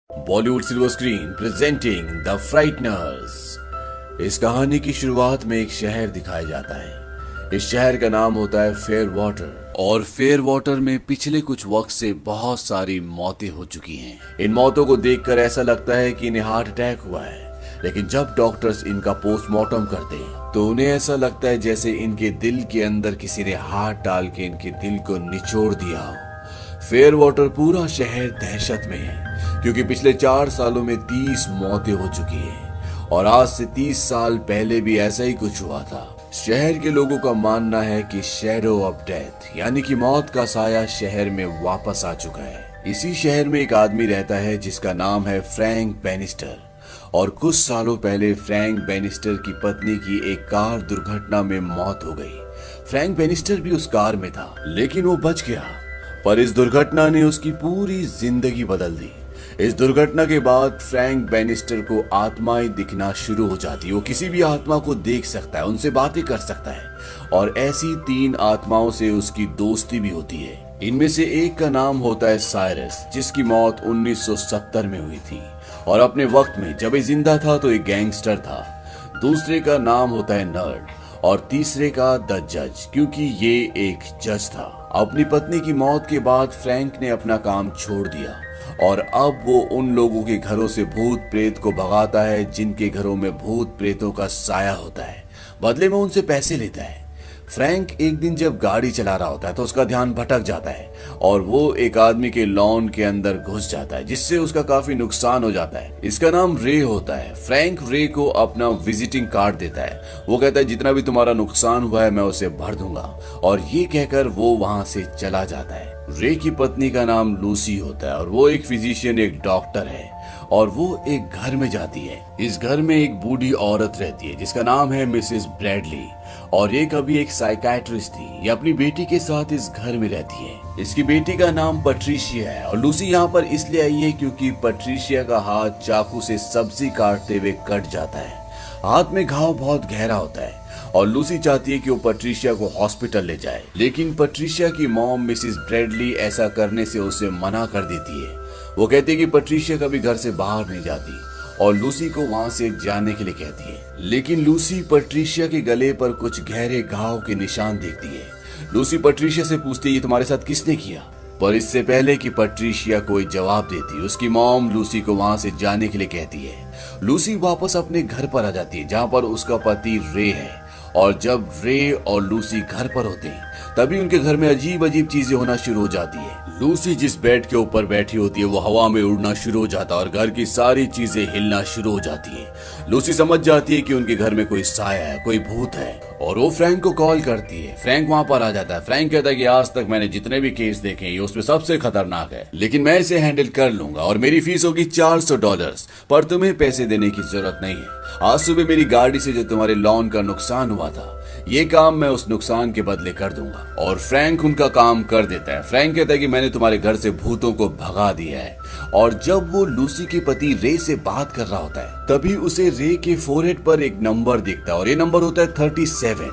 Bollywood silver screen presenting the frighteners. इस कहानी की शुरुआत में एक शहर दिखाया जाता है। इस शहर का नाम होता है फेयर वाटर और फेयर वाटर में पिछले कुछ वक्त से बहुत सारी मौतें हो चुकी हैं। इन मौतों को देखकर ऐसा लगता है कि इन्हें हार्ट अटैक हुआ है, लेकिन जब डॉक्टर्स इनका पोस्टमार्टम करते हैं तो उन्हें ऐसा लगता है जैसे इनके दिल के अंदर किसी ने हाथ डाल के इनके दिल को निचोड़ दिया हो। फेयर वाटर पूरा शहर दहशत में है क्योंकि पिछले 4 सालों में 30 मौतें हो चुकी हैं और आज से 30 साल पहले भी ऐसा ही कुछ हुआ था। शहर के लोगों का मानना है कि शैडो ऑफ डेथ यानी कि मौत का साया शहर में वापस आ चुका है। इसी शहर में एक आदमी रहता है जिसका नाम है फ्रैंक बैनिस्टर और कुछ सालों पहले फ्रैंक बैनिस्टर की पत्नी की एक कार दुर्घटना में मौत हो गई। फ्रैंक बैनिस्टर भी उस कार में था लेकिन वो बच गया, पर इस दुर्घटना ने उसकी पूरी जिंदगी बदल दी। इस दुर्घटना के बाद फ्रैंक बैनिस्टर को आत्माएं दिखना शुरू हो जाती है। वो किसी भी आत्मा को देख सकता है, उनसे बातें कर सकता है और ऐसी 3 आत्माओं से उसकी दोस्ती भी होती है। इनमें से एक का नाम होता है साइरस, जिसकी मौत 1970 में हुई थी और अपने वक्त में जब ये जिंदा था तो एक गैंगस्टर था। दूसरे का नाम होता है नर्ड और तीसरे का द जज, क्योंकि ये एक जज था। अपनी पत्नी की मौत के बाद फ्रैंक ने अपना काम छोड़ दिया और अब वो उन लोगों के घरों से भूत प्रेत को भगाता है जिनके घरों में भूत प्रेतों का साया होता है। बदले में उनसे पैसे लेता है। फ्रैंक एक दिन जब गाड़ी चला रहा होता है तो उसका ध्यान भटक जाता है और वो एक आदमी के लॉन के अंदर घुस जाता है, जिससे उसका काफी नुकसान हो जाता है। इसका नाम रे होता है। फ्रैंक रे को अपना विजिटिंग कार्ड देता है। वो कहता है जितना भी तुम्हारा नुकसान हुआ है मैं उसे भर दूंगा, और ये कहकर वो वहां से चला जाता है। रे की पत्नी का नाम लूसी होता है और वो एक फिजिशियन, एक डॉक्टर है और वो एक घर में जाती है। इस घर में एक बूढ़ी औरत रहती है जिसका नाम है मिसेस ब्रैडली और ये कभी एक साइकाइट्रिस्ट थी। ये अपनी बेटी के साथ इस घर में रहती है। इसकी बेटी का नाम पट्रिशिया है और लूसी यहाँ पर इसलिए आई है क्योंकि पट्रिशिया का हाथ चाकू से सब्जी काटते हुए कट जाता है। हाथ में घाव बहुत गहरा होता है और लूसी चाहती है कि वो पट्रिशिया को हॉस्पिटल ले जाए, लेकिन पट्रिशिया की मॉम मिसेस ब्रैडली ऐसा करने से उसे मना कर देती है। वो कहती है कि पट्रिशिया कभी घर से बाहर नहीं जाती और लूसी को वहां से जाने के लिए कहती है, लेकिन लूसी पट्रिशिया के गले पर कुछ गहरे घाव के निशान देखती है। लूसी पट्रिशिया से पूछती है ये तुम्हारे साथ किसने किया, पर इससे पहले कि पट्रिशिया कोई जवाब देती उसकी मॉम लूसी को वहां से जाने के लिए कहती है। लूसी वापस अपने घर पर आ जाती है जहाँ पर उसका पति रे है और जब रे और लूसी घर पर होते हैं तभी उनके घर में अजीब अजीब चीजें होना शुरू हो जाती है। लूसी जिस बेड के ऊपर बैठी होती है वो हवा में उड़ना शुरू हो जाता है और घर की सारी चीजें हिलना शुरू हो जाती है। लूसी समझ जाती है कि उनके घर में कोई साया है, कोई भूत है और वो फ्रैंक को कॉल करती है। फ्रैंक वहां पर आ जाता है। फ्रैंक कहता है कि आज तक मैंने जितने भी केस देखे ये उसमें सबसे खतरनाक है, लेकिन मैं इसे हैंडल कर लूंगा और मेरी फीस होगी $400, पर तुम्हें पैसे देने की जरूरत नहीं है। आज सुबह मेरी गाड़ी से जो तुम्हारे लॉन का नुकसान हुआ था ये काम मैं उस नुकसान के बदले कर दूंगा, और फ्रैंक उनका काम कर देता है। फ्रैंक कहता है कि मैंने तुम्हारे घर से भूतों को भगा दिया है, और जब वो लूसी के पति रे से बात कर रहा होता है तभी उसे रे के फोरहेड पर एक नंबर दिखता है और ये नंबर होता है 37।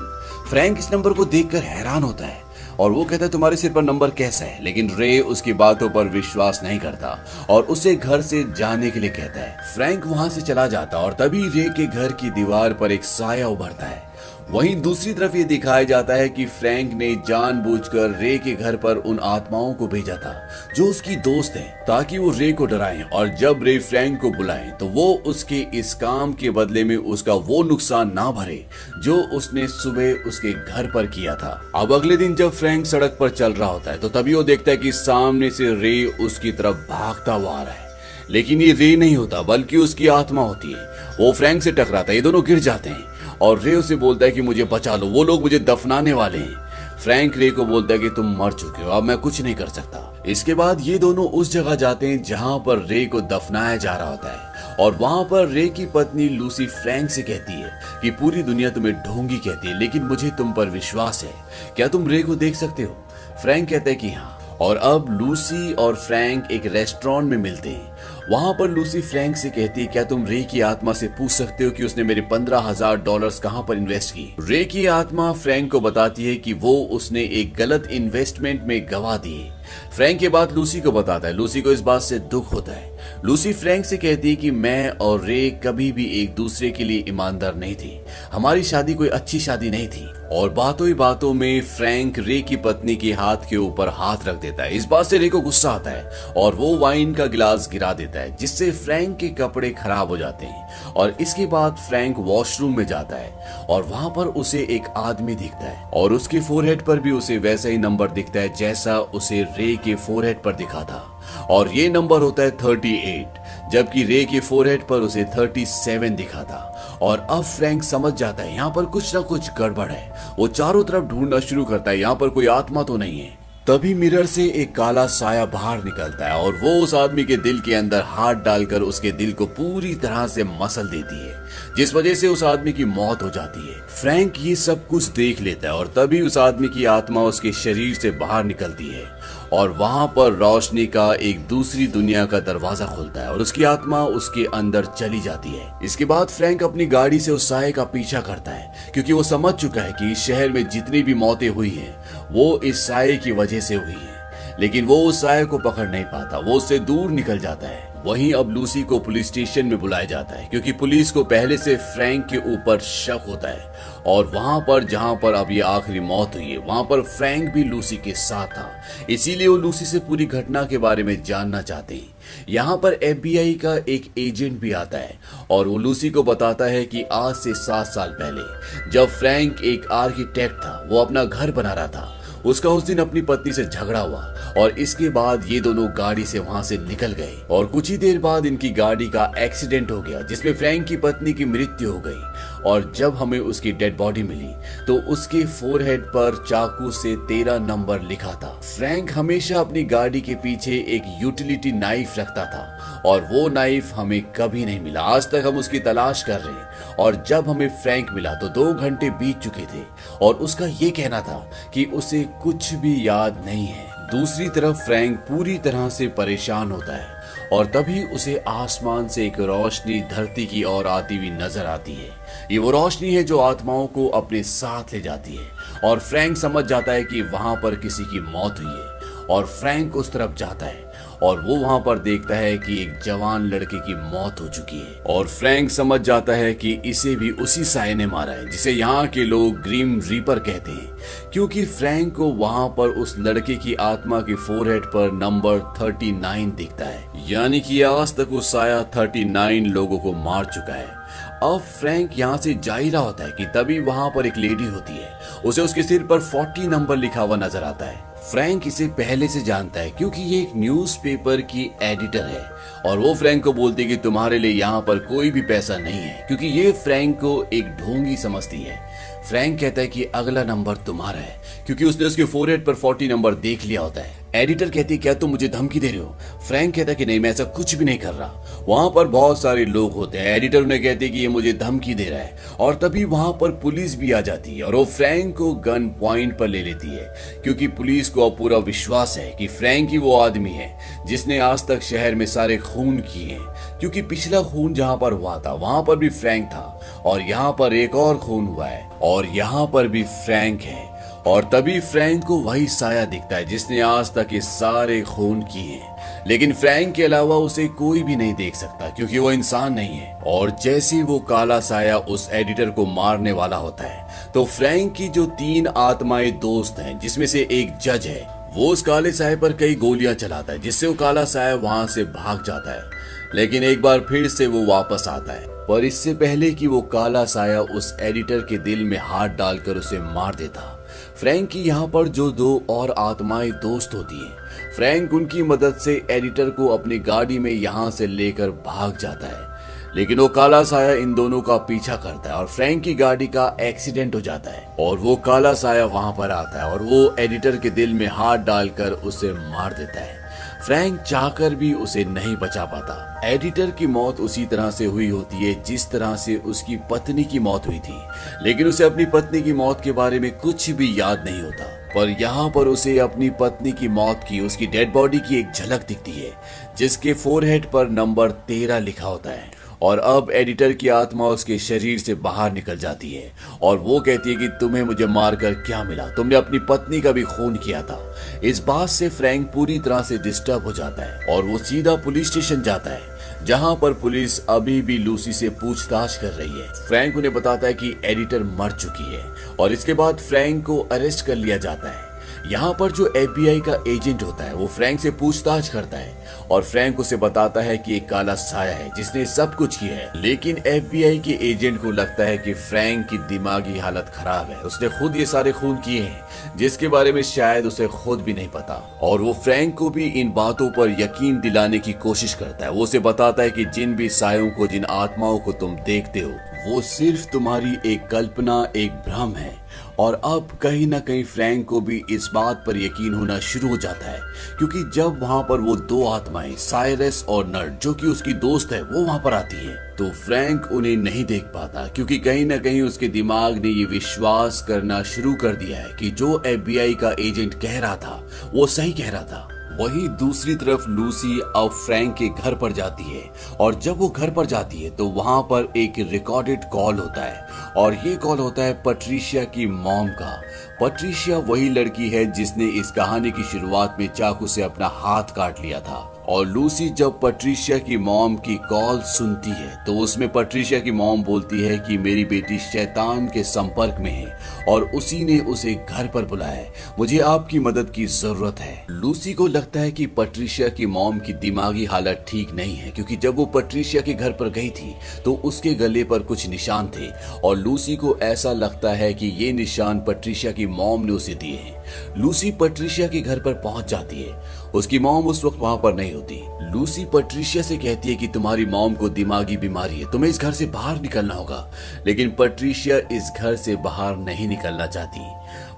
फ्रैंक इस नंबर को देखकर हैरान होता है और वो कहता है तुम्हारे सिर पर नंबर कैसा है, लेकिन रे उसकी बातों पर विश्वास नहीं करता और उसे घर से जाने के लिए कहता है। फ्रैंक वहां से चला जाता और तभी रे के घर की दीवार पर एक साया उभरता है। वहीं दूसरी तरफ ये दिखाया जाता है कि फ्रैंक ने जानबूझकर रे के घर पर उन आत्माओं को भेजा था जो उसकी दोस्त हैं, ताकि वो रे को डराएं और जब रे फ्रैंक को बुलाएं तो वो उसके इस काम के बदले में उसका वो नुकसान ना भरे जो उसने सुबह उसके घर पर किया था। अब अगले दिन जब फ्रैंक सड़क पर चल रहा होता है तो तभी वो देखता है कि सामने से रे उसकी तरफ भागता हुआ आ रहा है, लेकिन ये रे नहीं होता बल्कि उसकी आत्मा होती है। वो फ्रैंक से टकराता है, ये दोनों गिर जाते हैं और रे उसे बोलता है कि मुझे बचा लो, वो लोग मुझे दफनाने वाले हैं। फ्रैंक रे को बोलता है कि तुम मर चुके हो, अब मैं कुछ नहीं कर सकता। इसके बाद ये दोनों उस जगह जाते हैं जहां पर रे को दफनाया जा रहा होता है और वहां पर रे की पत्नी लूसी फ्रैंक से कहती है कि पूरी दुनिया तुम्हें ढोंगी कहती है, लेकिन मुझे तुम पर विश्वास है, क्या तुम रे को देख सकते हो? फ्रैंक कहता है कि हाँ। और अब लूसी और फ्रैंक एक रेस्टोरेंट में मिलते हैं। वहां पर लूसी फ्रैंक से कहती है क्या तुम रे की आत्मा से पूछ सकते हो कि उसने मेरे $15,000 कहां पर इन्वेस्ट किए? रे की आत्मा फ्रैंक को बताती है कि वो उसने एक गलत इन्वेस्टमेंट में गवा दिए। फ्रैंक ये बात लूसी को बताता है। लूसी को इस बात से दुख होता है। लूसी फ्रैंक से कहती है कि मैं और रे कभी भी एक दूसरे के लिए ईमानदार नहीं थे, हमारी शादी कोई अच्छी शादी नहीं थी। और बातों ही बातों में फ्रैंक रे की पत्नी के हाथ के ऊपर हाथ रख देता है। इस बात से रे को गुस्सा आता है और वो वाइन का गिलास गिरा देता है, जिससे फ्रैंक के कपड़े खराब हो जाते हैं। और इसके बाद फ्रैंक वॉशरूम में जाता है और वहां पर उसे एक आदमी दिखता है और उसके फोरहेड पर भी उसे वैसा ही नंबर दिखता है जैसा उसे रे के फोरहेड पर दिखा था, और ये नंबर होता है 38, जबकि रे के फोरहेड पर उसे 37 दिखा था। और अब फ्रैंक समझ जाता है यहाँ पर कुछ ना कुछ गड़बड़ है। वो चारों तरफ ढूंढना शुरू करता है, यहाँ पर कोई आत्मा तो नहीं है। तभी मिरर से एक काला साया बाहर निकलता है और वो उस आदमी के दिल के अंदर हाथ डालकर उसके दिल को पूरी तरह से मसल देती है, जिस वजह से उस आदमी की मौत हो जाती है। फ्रैंक ये सब कुछ देख लेता है और तभी उस आदमी की आत्मा उसके शरीर से बाहर निकलती है और वहां पर रोशनी का एक दूसरी दुनिया का दरवाजा खुलता है और उसकी आत्मा उसके अंदर चली जाती है। इसके बाद फ्रैंक अपनी गाड़ी से उस साये का पीछा करता है, क्योंकि वो समझ चुका है कि इस शहर में जितनी भी मौतें हुई हैं वो इस साये की वजह से हुई है। लेकिन वो उस साये को पकड़ नहीं पाता, वो उससे दूर निकल जाता है। वहीं अब लूसी को पुलिस स्टेशन में बुलाया जाता है, क्योंकि पुलिस को पहले से फ्रैंक के ऊपर शक होता है। और वहां पर जहां पर अब ये आखिरी मौत हुई है वहां पर फ्रैंक भी लूसी के साथ था, इसीलिए वो लूसी से पूरी घटना के बारे में जानना चाहते हैं। यहाँ पर FBI का एक एजेंट भी आता है और वो लूसी को बताता है कि आज से 7 साल पहले जब फ्रैंक एक आर्किटेक्ट था, वो अपना घर बना रहा था, उसका उस दिन अपनी पत्नी से झगड़ा हुआ और इसके बाद ये दोनों गाड़ी से वहां से निकल गए और कुछ ही देर बाद इनकी गाड़ी का एक्सीडेंट हो गया, जिसमें फ्रैंक की पत्नी की मृत्यु हो गई। और जब हमें उसकी डेड बॉडी मिली तो उसके फोरहेड पर चाकू से 13 नंबर लिखा था। फ्रैंक हमेशा अपनी गाड़ी के पीछे एक यूटिलिटी नाइफ रखता था और वो नाइफ हमें कभी नहीं मिला। आज तक हम उसकी तलाश कर रहे हैं और जब हमें फ्रैंक मिला तो 2 घंटे बीत चुके थे और उसका ये कहना था कि उसे कुछ भी याद नहीं है। दूसरी तरफ फ्रैंक पूरी तरह से परेशान होता है और तभी उसे आसमान से एक रोशनी धरती की ओर आती हुई नजर आती है। ये वो रोशनी है जो आत्माओं को अपने साथ ले जाती है और फ्रैंक समझ जाता है कि वहां पर किसी की मौत हुई है और फ्रैंक उस तरफ जाता है और वो वहां पर देखता है कि एक जवान लड़के की मौत हो चुकी है और फ्रैंक समझ जाता है कि इसे भी उसी साये ने मारा है, जिसे यहाँ के लोग ग्रीम रीपर कहते हैं, क्योंकि फ्रैंक को वहां पर उस लड़के की आत्मा के फोरहेड पर नंबर 39 दिखता है, यानी कि आज तक वो साया 39 लोगों को मार चुका है। अब फ्रैंक यहाँ से जा ही रहा होता है कि तभी वहां पर एक लेडी होती है, उसे उसके सिर पर 40 नंबर लिखा हुआ नजर आता है। फ्रैंक इसे पहले से जानता है क्योंकि ये एक न्यूज़पेपर की एडिटर है और वो फ्रैंक को बोलती है कि तुम्हारे लिए यहाँ पर कोई भी पैसा नहीं है, क्योंकि ये फ्रैंक को एक ढोंगी समझती है। फ्रैंक कहता है कि अगला नंबर तुम्हारा है, क्योंकि उसने उसके फोरहेड पर 40 नंबर देख लिया होता है। एडिटर कहती है क्या तुम मुझे धमकी दे रहे हो? फ्रैंक कहता है कि नहीं, मैं ऐसा कुछ भी नहीं कर रहा। वहां पर बहुत सारे लोग होते हैं। एडिटर उन्हें कहती है कि ये मुझे धमकी दे रहा है और तभी वहां पर पुलिस भी आ जाती है और वो फ्रैंक को गन पॉइंट पर ले लेती है, क्योंकि पुलिस को अब पूरा विश्वास है कि फ्रैंक ही वो आदमी है जिसने आज तक शहर में सारे खून किए हैं, क्योंकि पिछला खून जहां पर हुआ था वहां पर भी फ्रैंक था और यहाँ पर एक और खून हुआ है और यहाँ पर भी फ्रैंक है। और तभी फ्रैंक को वही साया दिखता है जिसने आज तक ये सारे खून किए हैं, लेकिन फ्रैंक के अलावा उसे कोई भी नहीं देख सकता क्योंकि वो इंसान नहीं है। और जैसे वो काला साया उस एडिटर को मारने वाला होता है तो फ्रैंक की जो 3 आत्माएं दोस्त हैं, जिसमें से एक जज है, वो उस काले साये पर कई गोलियां चलाता है, जिससे वो काला साया वहां से भाग जाता है। लेकिन एक बार फिर से वो वापस आता है, पर इससे पहले कि वो काला साया उस एडिटर के दिल में हाथ डालकर उसे मार देता। फ्रैंक की यहाँ पर जो 2 और आत्माएं दोस्त होती हैं, फ्रैंक उनकी मदद से एडिटर को अपनी गाड़ी में यहाँ से लेकर भाग जाता है, लेकिन वो काला साया इन दोनों का पीछा करता है और फ्रैंक की गाड़ी का एक्सीडेंट हो जाता है और वो काला साया वहां पर आता है और वो एडिटर के दिल में हाथ डालकर उसे मार देता है। फ्रैंक चाहकर भी उसे नहीं बचा पाता। एडिटर की मौत उसी तरह से हुई होती है जिस तरह से उसकी पत्नी की मौत हुई थी, लेकिन उसे अपनी पत्नी की मौत के बारे में कुछ भी याद नहीं होता। पर यहाँ पर उसे अपनी पत्नी की मौत की उसकी डेड बॉडी की एक झलक दिखती है, जिसके फोरहेड पर नंबर 13 लिखा होता है। और अब एडिटर की आत्मा उसके शरीर से बाहर निकल जाती है और वो कहती है कि तुम्हें मुझे मारकर क्या मिला, तुमने अपनी पत्नी का भी खून किया था। इस बात से फ्रैंक पूरी तरह से डिस्टर्ब हो जाता है और वो सीधा पुलिस स्टेशन जाता है, जहां पर पुलिस अभी भी लूसी से पूछताछ कर रही है। फ्रैंक उन्हें बताता है कि एडिटर मर चुकी है और इसके बाद फ्रैंक को अरेस्ट कर लिया जाता है। यहाँ पर जो FBI का एजेंट होता है वो फ्रैंक से पूछताछ करता है और फ्रैंक उसे बताता है कि एक काला साया है जिसने सब कुछ किया है। लेकिन FBI के एजेंट को लगता है कि फ्रैंक की दिमागी हालत खराब है, उसने खुद ये सारे खून किए हैं जिसके बारे में शायद उसे खुद भी नहीं पता। और वो फ्रैंक को भी इन बातों पर यकीन दिलाने की कोशिश करता है। वो उसे बताता है कि जिन भी सायों को, जिन आत्माओं को तुम देखते हो वो सिर्फ तुम्हारी एक कल्पना, एक भ्रम है। और अब कहीं ना कहीं फ्रैंक को भी इस बात पर यकीन होना शुरू हो जाता है, क्योंकि जब वहां पर वो दो आत्माएं साइरस और नर्ड जो कि उसकी दोस्त है वो वहां पर आती है, तो फ्रैंक उन्हें नहीं देख पाता, क्योंकि कहीं ना कहीं उसके दिमाग ने ये विश्वास करना शुरू कर दिया है कि जो FBI का एजेंट कह रहा था वो सही कह रहा था। वहीं दूसरी तरफ लूसी अब फ्रैंक के घर पर जाती है और जब वो घर पर जाती है तो वहां पर एक रिकॉर्डेड कॉल होता है और ये कॉल होता है पैट्रिशिया की मॉम का। पैट्रिशिया वही लड़की है जिसने इस कहानी की शुरुआत में चाकू से अपना हाथ काट लिया था। और लूसी जब पैट्रिशिया की मॉम की कॉल सुनती है तो उसमें पैट्रिशिया की मॉम बोलती है कि मेरी बेटी शैतान के संपर्क में है और उसी ने उसे घर पर बुलाया है, मुझे आपकी मदद की जरूरत है। लूसी को लगता है कि पैट्रिशिया की मॉम की दिमागी हालत ठीक नहीं है, क्योंकि जब वो पैट्रिशिया के घर पर गई थी तो उसके गले पर कुछ निशान थे और लूसी को ऐसा लगता है कि ये निशान पैट्रिशिया की मॉम ने उसे दिए हैं। लूसी पैट्रिशिया के घर पर पहुंच जाती है। उसकी मॉम उस वक्त वहां पर नहीं होती। लूसी पैट्रिशिया से कहती है कि तुम्हारी मॉम को दिमागी बीमारी है, तुम्हें इस घर से बाहर निकलना होगा। लेकिन पैट्रिशिया इस घर से बाहर नहीं निकलना चाहती।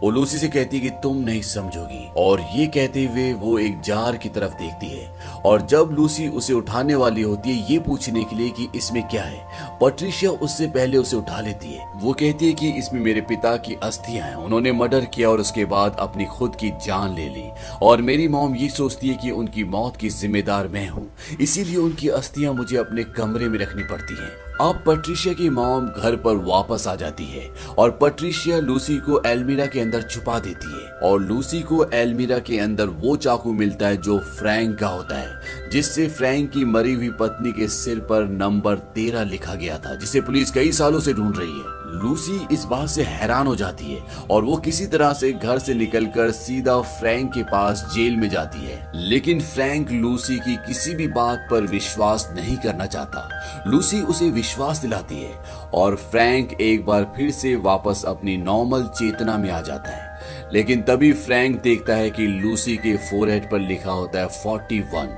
वो लूसी से कहती है कि तुम नहीं समझोगी, और ये कहते हुए वो एक जार की तरफ देखती है। और जब लूसी उसे उठाने वाली होती है ये पूछने के लिए कि इसमें क्या है, पैट्रिशिया उससे पहले उसे उठा लेती है। वो कहती है कि इसमें मेरे पिता की अस्थियां हैं, उन्होंने मर्डर किया और उसके बाद अपनी खुद की जान ले ली। और मेरी मॉम ये सोचती है कि उनकी मौत की जिम्मेदार मैं हूँ, इसीलिए उनकी अस्थियां मुझे अपने कमरे में रखनी पड़ती हैं। अब पैट्रिशिया की मॉम घर पर वापस आ जाती है और पैट्रिशिया लूसी को एल्मीरा के अंदर छुपा देती है और लूसी को एल्मीरा के अंदर वो चाकू मिलता है जो फ्रैंक का होता है, जिससे फ्रैंक की मरी हुई पत्नी के सिर पर नंबर 13 लिखा गया था, जिसे पुलिस कई सालों से ढूंढ रही है। लूसी इस बात से हैरान हो जाती है और वो किसी तरह से घर से निकलकर सीधा फ्रैंक के पास जेल में जाती है। लेकिन फ्रैंक लूसी की किसी भी बात पर विश्वास नहीं करना चाहता। लूसी उसे विश्वास दिलाती है और फ्रैंक एक बार फिर से वापस अपनी नॉर्मल चेतना में आ जाता है। लेकिन तभी फ्रैंक देखता है कि लूसी के फोरहेड पर लिखा होता है 41,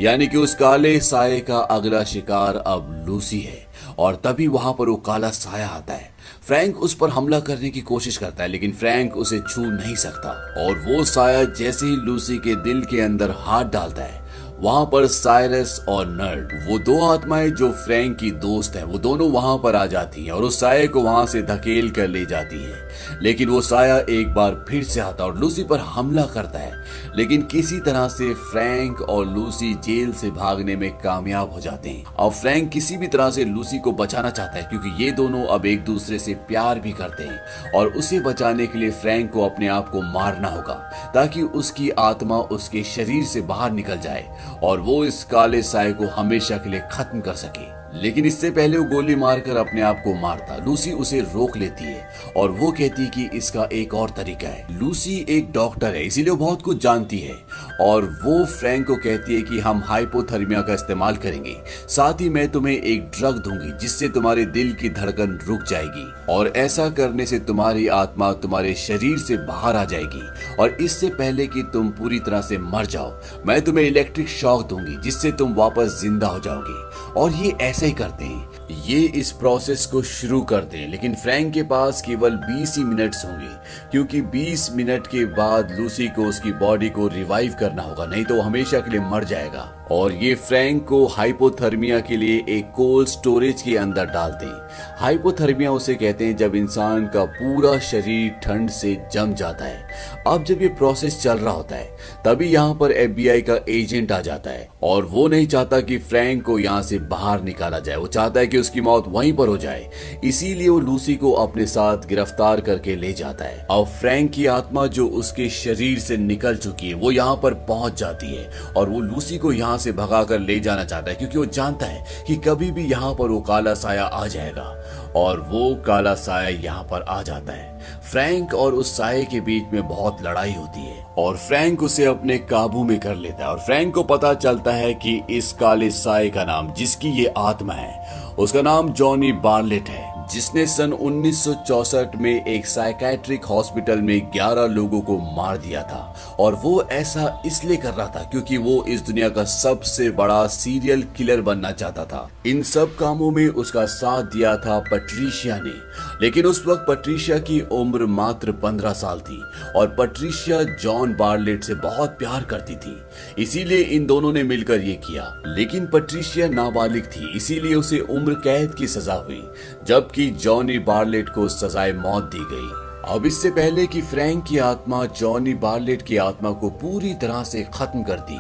यानी कि उस काले साये का अगला शिकार अब लूसी है। और तभी वहां पर वो काला साया आता है। फ्रैंक उस पर हमला करने की कोशिश करता है, लेकिन फ्रैंक उसे छू नहीं सकता। और वो साया जैसे ही लूसी के दिल के अंदर हाथ डालता है, वहां पर साइरस और नर्ड, वो दो आत्माएं जो फ्रैंक की दोस्त हैं, वो दोनों वहां पर आ जाती हैं और उस साये को वहां से धकेल कर ले जाती हैं। लेकिन वो साया एक बार फिर से आता और लूसी पर हमला करता है, लेकिन किसी तरह से फ्रैंक और लूसी जेल से भागने में कामयाब हो जाते हैं। अब फ्रैंक किसी भी तरह से लूसी को बचाना चाहता है, क्योंकि ये दोनों अब एक दूसरे से प्यार भी करते हैं और उसे बचाने के लिए फ्रैंक को अपने आप को मारना होगा, ताकि उसकी आत्मा उसके शरीर से बाहर निकल जाए और वो इस काले साये को हमेशा के लिए खत्म कर सके। लेकिन इससे पहले वो गोली मारकर अपने आप को मारता। लूसी उसे रोक लेती है और वो कहती है कि इसका एक और तरीका है। लूसी एक डॉक्टर है, इसीलिए वो बहुत कुछ जानती है और वो फ्रैंक को कहती है कि हम हाइपोथर्मिया का इस्तेमाल करेंगे, साथ ही मैं तुम्हें एक ड्रग दूंगी जिससे तुम्हारे दिल की धड़कन रुक जाएगी और ऐसा करने से तुम्हारी आत्मा तुम्हारे शरीर से बाहर आ जाएगी। और इससे पहले कि तुम पूरी तरह से मर जाओ, मैं तुम्हें इलेक्ट्रिक शॉक दूंगी जिससे तुम वापस जिंदा हो जाओगे। और ये ऐसे ही करते हैं, ये इस प्रोसेस को शुरू करते हैं। लेकिन फ्रैंक के पास केवल 20 ही मिनट्स होंगे, क्योंकि 20 मिनट के बाद लूसी को उसकी बॉडी को रिवाइव करना होगा, नहीं तो वो हमेशा के लिए मर जाएगा। और ये फ्रैंक को हाइपोथर्मिया के लिए एक कोल्ड स्टोरेज के अंदर डालते हैं। हाइपोथर्मिया उसे कहते हैं जब इंसान का पूरा शरीर ठंड से जम जाता है। अब जब ये प्रोसेस चल रहा होता है तभी यहाँ पर FBI का एजेंट आ जाता है और वो नहीं चाहता कि फ्रैंक को यहाँ से बाहर निकाला जाए, वो चाहता है कि उसकी मौत वहीं पर हो जाए। इसीलिए वो लूसी को अपने साथ गिरफ्तार करके ले जाता है। अब फ्रैंक की आत्मा जो उसके शरीर से निकल चुकी है वो यहाँ पर पहुंच जाती है और वो लूसी को यहाँ यहाँ से भगाकर ले जाना चाहता है, क्योंकि वो जानता है कि कभी भी यहाँ पर वो काला साया आ जाएगा। और वो काला साया यहाँ पर आ जाता है। फ्रैंक और उस साये के बीच में बहुत लड़ाई होती है और फ्रैंक उसे अपने काबू में कर लेता है। और फ्रैंक को पता चलता है कि इस काले साये का नाम, जिसकी ये आत्मा है, उसका नाम जॉनी बार्लेट है, जिसने सन 1964 में एक साइकेट्रिक हॉस्पिटल में 11 लोगों को मार दिया था। और वो ऐसा इसलिए कर रहा था क्योंकि वो इस दुनिया का सबसे बड़ा सीरियल किलर बनना चाहता था। इन सब कामों में उसका साथ दिया था पैट्रिशिया ने, लेकिन उस वक्त पैट्रिशिया की उम्र मात्र 15 साल थी और पैट्रिशिया जॉन बार्लेट से बहुत प्यार करती थी, इसीलिए इन दोनों ने मिलकर ये किया। लेकिन पैट्रिशिया नाबालिग थी, इसीलिए उसे उम्र कैद की सजा हुई, जबकि जॉनी बार्लेट को सजाए मौत दी गई। अब इससे पहले कि फ्रैंक की आत्मा जॉनी बार्लेट की आत्मा को पूरी तरह से खत्म कर दी,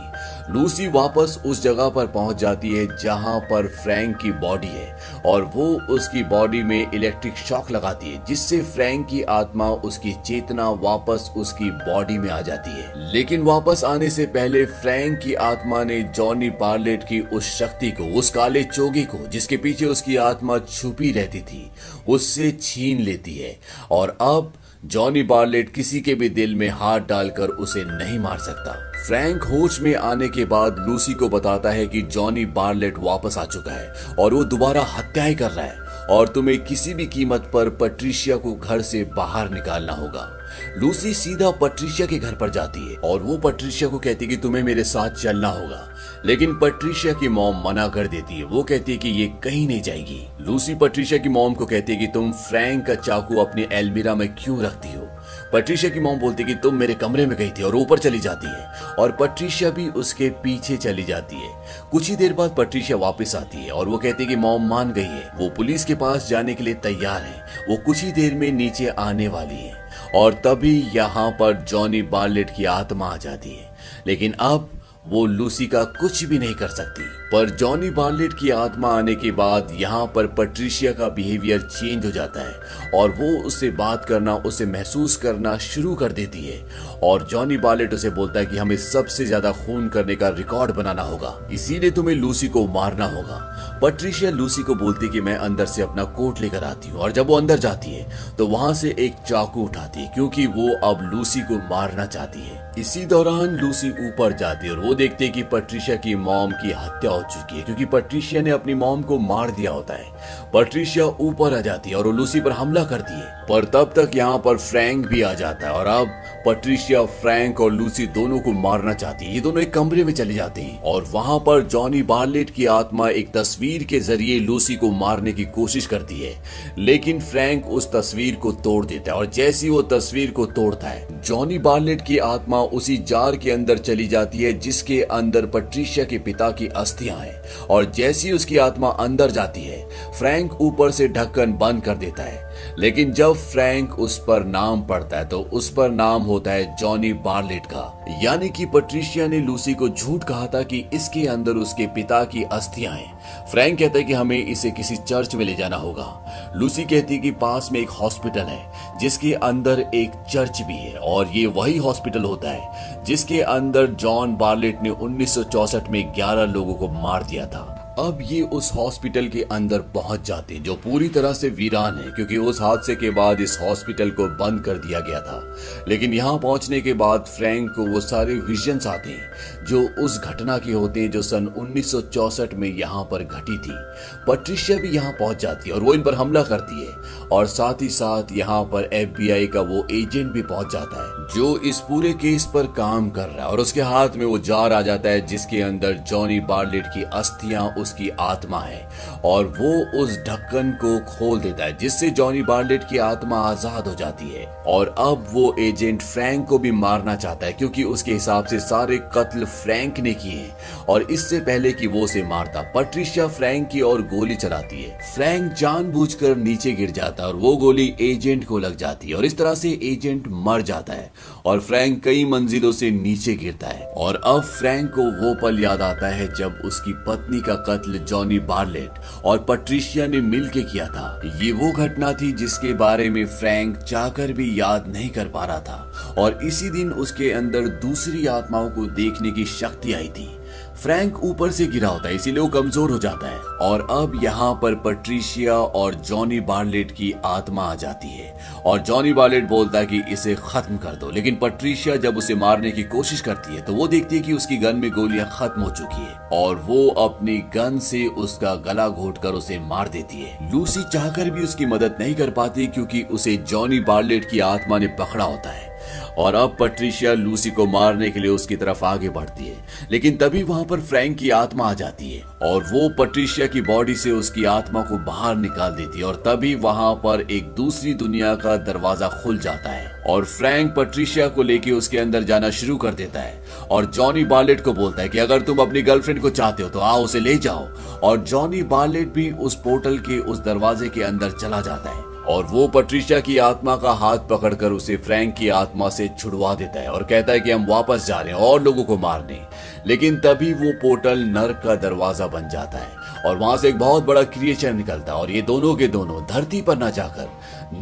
लूसी वापस उस जगह पर पहुंच जाती है जहां पर फ्रैंक की बॉडी है और वो उसकी बॉडी में इलेक्ट्रिक शॉक लगाती है, जिससे फ्रैंक की आत्मा, उसकी चेतना वापस उसकी बॉडी में आ जाती है। लेकिन वापस आने से पहले फ्रैंक की आत्मा ने जॉनी बार्लेट की उस शक्ति को, उस काले चोगे को जिसके पीछे उसकी आत्मा छुपी रहती थी, उससे छीन लेती है। और अब जॉनी बार्लेट किसी के भी दिल में हाथ डालकर उसे नहीं मार सकता। फ्रैंक होश में आने के बाद लूसी को बताता है कि जॉनी बार्लेट वापस आ चुका है और वो दोबारा हत्याएं कर रहा है और तुम्हें किसी भी कीमत पर पैट्रिशिया को घर से बाहर निकालना होगा। लूसी सीधा पैट्रिशिया के घर पर जाती है और वो पैट्रिशिया को कहती है कि तुम्हें मेरे साथ चलना होगा, लेकिन पैट्रिशिया की मॉम मना कर देती है। वो कहती है कि ये कहीं नहीं जाएगी। लूसी पैट्रिशिया की मॉम को कहती है कि तुम फ्रैंक का चाकू अपनी अलमीरा में क्यों रखती हो। पैट्रिशिया की मॉम बोलती है कि तुम मेरे कमरे में गई थी और ऊपर चली जाती है और पैट्रिशिया भी उसके पीछे चली जाती है। कुछ ही देर बाद पैट्रिशिया वापस आती है और वो कहती है कि मॉम मान गई है, वो पुलिस के पास जाने के लिए तैयार है, वो कुछ ही देर में नीचे आने वाली है। और तभी यहाँ पर जॉनी बार्लेट की आत्मा आ जाती है, लेकिन अब वो लूसी का कुछ भी नहीं कर सकती। पर जॉनी बार्लेट की आत्मा आने के बाद यहाँ पर पैट्रिशिया का बिहेवियर चेंज हो जाता है और वो उससे बात करना, उसे महसूस करना शुरू कर देती है। और जॉनी बार्लेट उसे बोलता है कि हमें सबसे ज्यादा खून करने का रिकॉर्ड बनाना होगा, इसीलिए तुम्हें लूसी को मारना होगा। पैट्रिशिया लूसी को बोलती कि मैं अंदर से अपना कोट लेकर आती हूँ और जब वो अंदर जाती है तो वहां से एक चाकू उठाती है, क्योंकि वो अब लूसी को मारना चाहती है। इसी दौरान लूसी ऊपर जाती है और वो देखती है कि पैट्रिशिया की मॉम की हत्या हो चुकी है, क्योंकि पैट्रिशिया ने अपनी मॉम को मार दिया होता है। पैट्रिशिया ऊपर आ जाती है और वो लूसी पर हमला करती है, पर तब तक यहाँ पर फ्रैंक भी आ जाता है और अब पैट्रिशिया फ्रैंक और लूसी दोनों को मारना चाहती है। ये दोनों एक कमरे में चले जाते हैं और वहां पर जॉनी बार्लेट की आत्मा एक तस्वीर के जरिए लूसी को मारने की कोशिश करती है, लेकिन फ्रैंक उस तस्वीर को तोड़ देता है और जैसी वो तस्वीर को तोड़ता है, जॉनी बार्लेट की आत्मा उसी जार के अंदर चली जाती है जिसके अंदर पैट्रिशिया के पिता की अस्थियां हैं। और जैसी उसकी आत्मा अंदर जाती है, फ्रैंक ऊपर से ढक्कन बंद कर देता है, लेकिन जब फ्रैंक उस पर नाम पढ़ता है तो उस पर नाम होता है जॉनी बार्लेट का। यानी कि पैट्रिशिया ने लूसी को झूठ कहा था कि इसके अंदर उसके पिता की अस्थियां हैं। फ्रैंक कहता है कि हमें इसे किसी चर्च में ले जाना होगा। लूसी कहती है कि पास में एक हॉस्पिटल है जिसके अंदर एक चर्च भी है और ये वही हॉस्पिटल होता है जिसके अंदर जॉन बार्लेट ने 1964 में 11 लोगों को मार दिया था। अब ये उस हॉस्पिटल के अंदर पहुंच जाते हैं जो पूरी तरह से वीरान है, क्योंकि उस हादसे के बाद इस हॉस्पिटल को बंद कर दिया गया था। लेकिन यहाँ पहुंचने के बाद फ्रैंक को वो सारे विजन्स आते हैं जो उस घटना के होते हैं जो सन 1964 में यहाँ पर घटी थी। पैट्रिशिया भी यहाँ पहुंच जाती है और वो इन पर हमला करती है और साथ ही साथ यहाँ पर FBI का वो एजेंट भी पहुंच जाता है जो इस पूरे केस पर काम कर रहा है और उसके हाथ में वो जार आ जाता है जिसके अंदर जॉनी बार्लेट की अस्थियां, उसकी आत्मा है और वो उस ढक्कन को खोल देता है जिससे जॉनी बार्लेट की आत्मा आजाद हो जाती है। और अब वो एजेंट फ्रैंक को भी मारना चाहता है क्योंकि उसके हिसाब से सारे कत्ल फ्रैंक ने किए हैं और इससे पहले कि वो उसे मारता, पैट्रिशिया फ्रैंक की ओर गोली चलाती है। फ्रैंक जानबूझकर नीचे गिर जाता है और वो गोली एजेंट को लग जाती है और इस तरह से एजेंट मर जाता है और फ्रैंक कई मंजिलों से नीचे गिरता है। और अब फ्रैंक को वो पल याद आता है जब उसकी पत्नी का कत्ल जॉनी बार्लेट और पैट्रिशिया ने मिलकर किया था। ये वो घटना थी जिसके बारे में फ्रैंक चाहकर भी याद नहीं कर पा रहा था और इसी दिन उसके अंदर दूसरी आत्माओं को देखने की शक्ति आई थी। फ्रैंक ऊपर से गिरा होता है, इसीलिए वो कमजोर हो जाता है। और अब यहाँ पर पैट्रिशिया और जॉनी बार्लेट की आत्मा आ जाती है और जॉनी बार्लेट बोलता है कि इसे खत्म कर दो। लेकिन पैट्रिशिया जब उसे मारने की कोशिश करती है तो वो देखती है कि उसकी गन में गोलियां खत्म हो चुकी है और वो अपनी गन से उसका गला घोटकर उसे मार देती है। लूसी चाहकर भी उसकी मदद नहीं कर पाती क्योंकि उसे जॉनी बार्लेट की आत्मा ने पकड़ा होता है। और अब पैट्रिशिया लूसी को मारने के लिए उसकी तरफ आगे बढ़ती है, लेकिन तभी वहां पर फ्रैंक की आत्मा आ जाती है और वो पैट्रिशिया की बॉडी से उसकी आत्मा को बाहर निकाल देती है। और तभी वहां पर एक दूसरी दुनिया का दरवाजा खुल जाता है और फ्रैंक पैट्रिशिया को लेके उसके अंदर जाना शुरू कर देता है और जॉनी बार्लेट को बोलता है कि अगर तुम अपनी गर्लफ्रेंड को चाहते हो तो आओ उसे ले जाओ। और जॉनी बार्लेट भी उस पोर्टल के उस दरवाजे के अंदर चला जाता है और वो पैट्रिशिया की आत्मा का हाथ पकड़कर उसे फ्रैंक की आत्मा से छुड़वा देता है और कहता है कि हम वापस जा रहे हैं और लोगों को मारने। लेकिन तभी वो पोर्टल नर्क का दरवाजा बन जाता है और वहां से एक बहुत बड़ा क्रिएचर निकलता है और ये दोनों के दोनों धरती पर न जाकर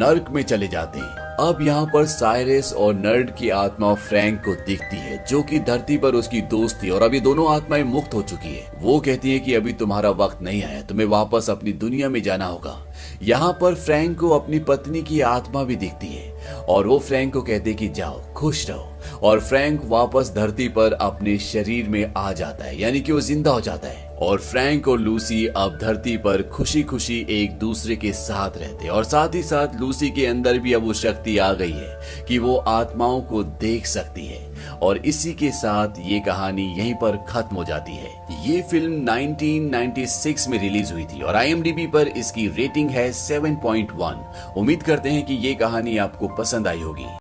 नर्क में चले जाते हैं। अब यहाँ पर साइरस और नर्ड की आत्मा फ्रैंक को दिखती है जो कि धरती पर उसकी दोस्त थी और अभी दोनों आत्माएं मुक्त हो चुकी है। वो कहती है कि अभी तुम्हारा वक्त नहीं आया, तुम्हें वापस अपनी दुनिया में जाना होगा। यहाँ पर फ्रैंक को अपनी पत्नी की आत्मा भी दिखती है और वो फ्रैंक को कहते हैं कि जाओ खुश रहो। और फ्रैंक वापस धरती पर अपने शरीर में आ जाता है, यानी कि वो जिंदा हो जाता है। और फ्रैंक और लूसी अब धरती पर खुशी खुशी एक दूसरे के साथ रहते हैं और साथ ही साथ लूसी के अंदर भी अब वो शक्ति आ गई है कि वो आत्माओं को देख सकती है। और इसी के साथ ये कहानी यहीं पर खत्म हो जाती है। ये फिल्म 1996 में रिलीज हुई थी और IMDb पर इसकी रेटिंग है 7.1। उम्मीद करते हैं कि ये कहानी आपको पसंद आई होगी।